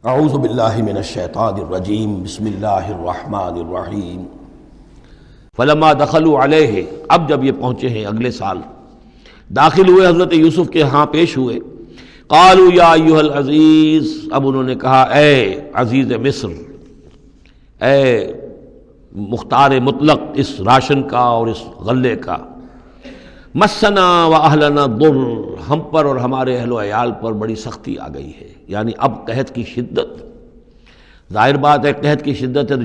اعوذ باللہ من الشیطان الرجیم بسم اللہ الرحمن الرحیم فلما دخلوا علیہ، اب جب یہ پہنچے ہیں اگلے سال، داخل ہوئے حضرت یوسف کے ہاں پیش ہوئے، قالوا یا ایھا العزیز، اب انہوں نے کہا اے عزیز مصر، اے مختار مطلق اس راشن کا اور اس غلے کا، مسنا و اہلنا الضر، ہم پر اور ہمارے اہل و عیال پر بڑی سختی آ گئی ہے، یعنی اب قحط کی شدت، ظاہر بات ہے قحط کی شدت ہے تو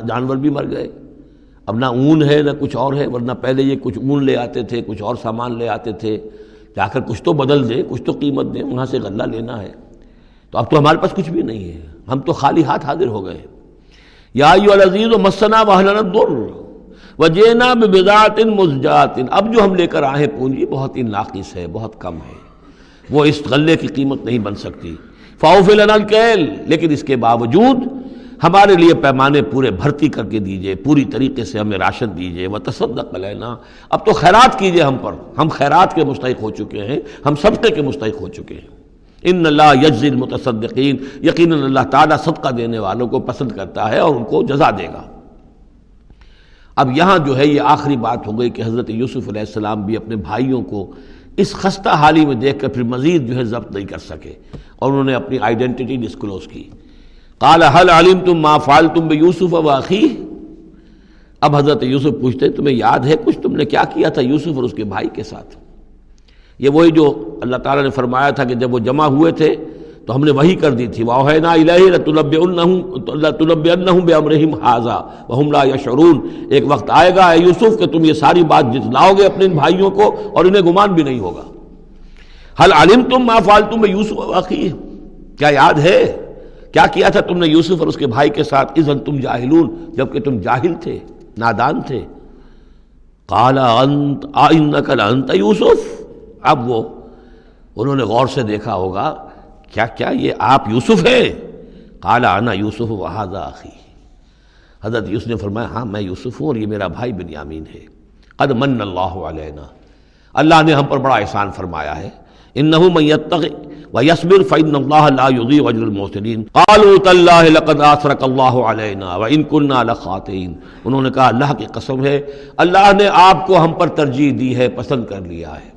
جانور بھی مر گئے، اب نہ اون ہے نہ کچھ اور ہے، ورنہ پہلے یہ کچھ اون لے آتے تھے، کچھ اور سامان لے آتے تھے، جا کر کچھ تو بدل دیں، کچھ تو قیمت دیں، وہاں سے غلہ لینا ہے، تو اب تو ہمارے پاس کچھ بھی نہیں ہے، ہم تو خالی ہاتھ حاضر ہو گئے۔ یا ایھا العزیز مسنا و اہلنا الضر وجئنا ببضاعۃ مزجاۃ، اب جو ہم لے کر آئے پونجی بہت ہی ناقص ہے، بہت کم ہے، وہ اس غلے کی قیمت نہیں بن سکتی، فاوف لنا الکیل، لیکن اس کے باوجود ہمارے لیے پیمانے پورے بھرتی کر کے دیجئے، پوری طریقے سے ہمیں راشن دیجئے، وتصدق علینا، اب تو خیرات کیجئے ہم پر، ہم خیرات کے مستحق ہو چکے ہیں، ہم صدقے کے مستحق ہو چکے ہیں۔ ان اللہ یجزی المتصدقین، یقیناً اللہ تعالیٰ صدقہ دینے والوں کو پسند کرتا ہے اور ان کو جزا دے گا۔ اب یہاں جو ہے یہ آخری بات ہو گئی کہ حضرت یوسف علیہ السلام بھی اپنے بھائیوں کو اس خستہ حالی میں دیکھ کر پھر مزید جو ہے ضبط نہیں کر سکے، اور انہوں نے اپنی آئیڈینٹی ڈسکلوز کی۔ قال هل علمتم ما فعلتم بيوسف واخيه، اب حضرت یوسف پوچھتے ہیں تمہیں یاد ہے کچھ تم نے کیا کیا تھا یوسف اور اس کے بھائی کے ساتھ؟ یہ وہی جو اللہ تعالیٰ نے فرمایا تھا کہ جب وہ جمع ہوئے تھے تو ہم نے وحی کر دی تھی، وَأَوْحَيْنَا إِلَيْهِ لَتُنَبِّئَنَّهُم بِأَمْرِهِمْ هَٰذَا وَهُمْ لَا يَشْعُرُونَ، ایک وقت آئے گا اے یوسف کہ تم یہ ساری بات جتلاؤ گے اپنے بھائیوں کو اور انہیں گمان بھی نہیں ہوگا۔ هل علمتم ما فعلتم بيوسف واخيه، کیا یاد ہے کیا کیا تھا تم نے یوسف اور اس کے بھائی کے ساتھ؟ اذ انتم جاہلون، جبکہ تم جاہل تھے، نادان تھے۔ قال انت انک لانت یوسف، اب وہ انہوں نے غور سے دیکھا ہوگا کیا یہ آپ یوسف ہیں؟ قال انا یوسف وھذا اخی، حضرت یوسف نے فرمایا ہاں میں یوسف ہوں اور یہ میرا بھائی بنیامین ہے۔ قد من اللہ علینا، اللہ نے ہم پر بڑا احسان فرمایا ہے۔ انہ من یتق ویصبر فإن اللہ لا یضیع اجر المحسنین، قالوا تاللہ لقد آثرک اللہ علینا وإن کنا لخاطئین، انہوں نے کہا اللہ کی قسم ہے اللہ نے آپ کو ہم پر ترجیح دی ہے، پسند کر لیا ہے،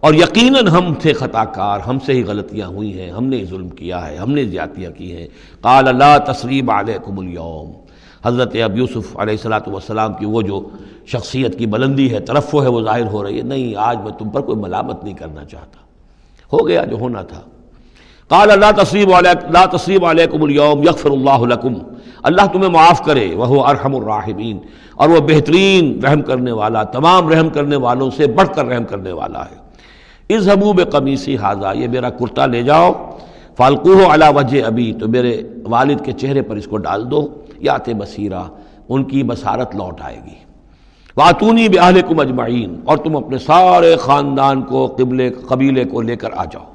اور یقیناً ہم تھے خطا کار، ہم سے ہی غلطیاں ہوئی ہیں، ہم نے ظلم کیا ہے، ہم نے زیادتیاں کی ہیں۔ قال لا تثریب علیکم اليوم، حضرت اب یوسف علیہ السلام کی وہ جو شخصیت کی بلندی ہے، ترفع ہے، وہ ظاہر ہو رہی ہے، نہیں آج میں تم پر کوئی ملامت نہیں کرنا چاہتا، ہو گیا جو ہونا تھا۔ قال لا تثریب علیکم اليوم یغفر اللہ لکم، اللہ تمہیں معاف کرے، وہو ارحم الراحمین، اور وہ بہترین رحم کرنے والا، تمام رحم کرنے والوں سے بڑھ کر رحم کرنے والا ہے۔ اذهبوا بقمیصی ھذا، یہ میرا کرتا لے جاؤ، فالقوہ علی وجہ ابی، تو میرے والد کے چہرے پر اس کو ڈال دو، یات بصیرہ، ان کی بصارت لوٹ آئے گی۔ واتونی باہلکم اجمعین، اور تم اپنے سارے خاندان کو قبیلے کو لے کر آ جاؤ۔